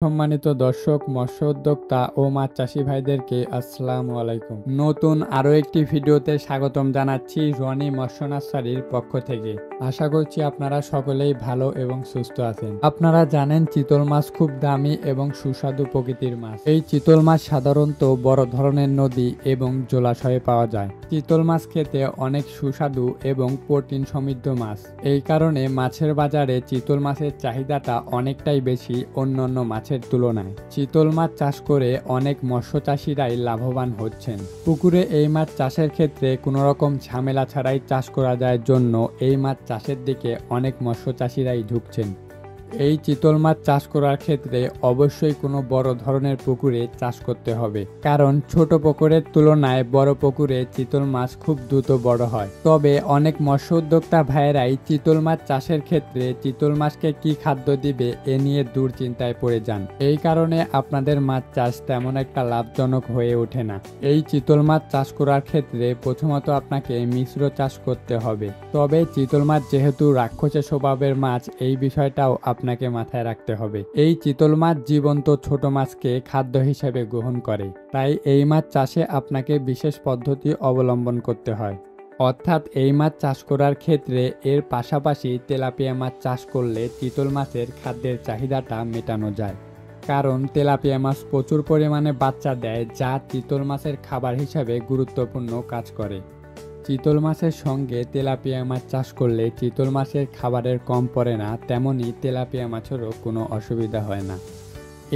সম্মানিত দর্শক, মৎস্য উদ্যোক্তা ও মাছ চাষি ভাইদেরকে আসসালামু আলাইকুম। নতুন আরও একটি ভিডিওতে স্বাগতম জানাচ্ছি রনি মৎস্য নার্সারির পক্ষ থেকে। আশা করছি আপনারা সকলেই ভালো এবং সুস্থ আছেন। আপনারা জানেন চিতল মাছ খুব দামি এবং সুস্বাদু প্রকৃতির মাছ। এই চিতল মাছ সাধারণত বড় ধরনের নদী এবং জলাশয়ে পাওয়া যায়। চিতল মাছ খেতে অনেক সুস্বাদু এবং প্রোটিন সমৃদ্ধ মাছ। এই কারণে মাছের বাজারে চিতল মাছের চাহিদাটা অনেকটাই বেশি অন্যান্য মাছের তুলনায়। চিতল মাছ চাষ করে অনেক মৎস্য চাষিরাই লাভবান হচ্ছেন। পুকুরে এই মাছ চাষের ক্ষেত্রে কোনো রকম ঝামেলা ছাড়াই চাষ করা যায় জন্য এই মাছ চাষের দিকে অনেক মৎস্য চাষিরাই ঝুঁকছেন। এই চিতল মাছ চাষ করার ক্ষেত্রে অবশ্যই কোনো বড় ধরনের পুকুরে চাষ করতে হবে, কারণ ছোট পুকুরের তুলনায় বড় পুকুরে চিতল মাছ খুব দ্রুত বড় হয়। তবে অনেক মৎস্য উদ্যোক্তা ভাইয়েরাই চিতল মাছ চাষের ক্ষেত্রে চিতল মাছকে কি খাদ্য দিবে এ নিয়ে দুশ্চিন্তায় পড়ে যান। এই কারণে আপনাদের মাছ চাষ তেমন একটা লাভজনক হয়ে ওঠে না। এই চিতল মাছ চাষ করার ক্ষেত্রে প্রথমত আপনাকে মিশ্র চাষ করতে হবে। তবে চিতল মাছ যেহেতু রাক্ষসের স্বভাবের মাছ, এই বিষয়টাও আপনাকে মাথায় রাখতে হবে। এই চিতল মাছ জীবন্ত ছোট মাছকে খাদ্য হিসেবে গ্রহণ করে, তাই এই মাছ চাষে আপনাকে বিশেষ পদ্ধতি অবলম্বন করতে হয়। অর্থাৎ এই মাছ চাষ করার ক্ষেত্রে এর পাশাপাশি তেলাপিয়া মাছ চাষ করলে চিতল মাছের খাদ্যের চাহিদাটা মেটানো যায়। কারণ তেলাপিয়া মাছ প্রচুর পরিমাণে বাচ্চা দেয়, যা চিতল মাছের খাবার হিসাবে গুরুত্বপূর্ণ কাজ করে। চিতল মাছের সঙ্গে তেলাপিয়া মাছ চাষ করলে চিতল মাছের খাবারের কম পড়ে না, তেমনি তেলাপিয়া মাছেরও কোনো অসুবিধা হয় না।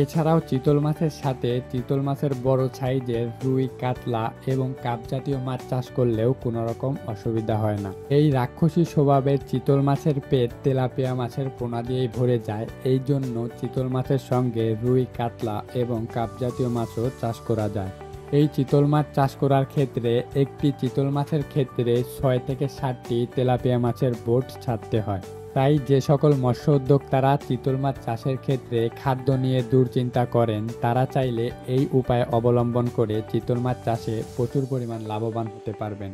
এছাড়াও চিতল মাছের সাথে চিতল মাছের বড় সাইজের রুই, কাতলা এবং কাপ জাতীয় মাছ চাষ করলেও কোনো রকম অসুবিধা হয় না। এই রাক্ষসী স্বভাবের চিতল মাছের পেট তেলাপিয়া মাছের পোনা দিয়েই ভরে যায়, এই জন্য চিতল মাছের সঙ্গে রুই, কাতলা এবং কাপ জাতীয় মাছও চাষ করা যায়। এই চিতল মাছ চাষ করার ক্ষেত্রে একটি চিতল মাছের ক্ষেত্রে 6 থেকে 7টি তেলাপিয়া মাছের বোট ছাড়তে হয়। তাই যে সকল মৎস্য উদ্যোক্তারা চিতল মাছ চাষের ক্ষেত্রে খাদ্য নিয়ে দুশ্চিন্তা করেন, তারা চাইলে এই উপায় অবলম্বন করে চিতল মাছ চাষে প্রচুর পরিমাণ লাভবান হতে পারবেন।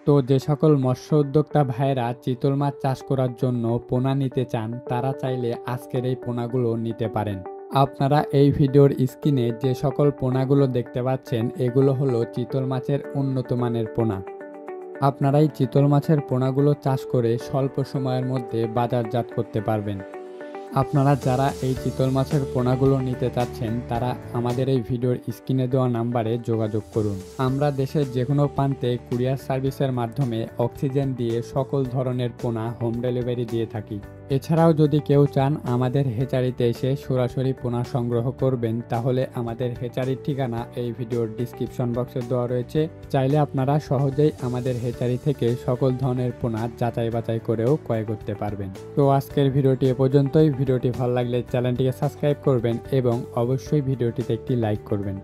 তো যে সকল মৎস্য উদ্যোক্তা ভাইয়েরা চিতল মাছ চাষ করার জন্য পোনা নিতে চান, তারা চাইলে আজকের এই পোনাগুলো নিতে পারেন। আপনারা এই ভিডিওর স্ক্রিনে যে সকল পোনাগুলো দেখতে পাচ্ছেন, এগুলো হলো চিতল মাছের উন্নত মানের পোনা। আপনারা এই চিতল মাছের পোনাগুলো চাষ করে স্বল্প সময়ের মধ্যে বাজারজাত করতে পারবেন। আপনারা যারা এই চিতল মাছের পোনাগুলো নিতে চাচ্ছেন, তারা আমাদের এই ভিডিওর স্ক্রিনে দেওয়া নাম্বারে যোগাযোগ করুন। আমরা দেশের যে কোনো প্রান্তে কুরিয়ার সার্ভিসের মাধ্যমে অক্সিজেন দিয়ে সকল ধরনের পোনা হোম ডেলিভারি দিয়ে থাকি। এছাড়াও যদি কেউ চান আমাদের হেচারিতে এসে সরাসরি পোনা সংগ্রহ করবেন, তাহলে আমাদের হেচারির ঠিকানা এই ভিডিওর ডিসক্রিপশন বক্সে দেওয়া রয়েছে। চাইলে আপনারা সহজেই আমাদের হেচারি থেকে সকল ধরনের পোনা যাচাই বাছাই করেও ক্রয় করতে পারবেন। তো আজকের ভিডিওটি এ পর্যন্তই। ভিডিওটি ভালো লাগলে চ্যানেলটিকে সাবস্ক্রাইব করবেন এবং অবশ্যই ভিডিওটিতে একটি লাইক করবেন।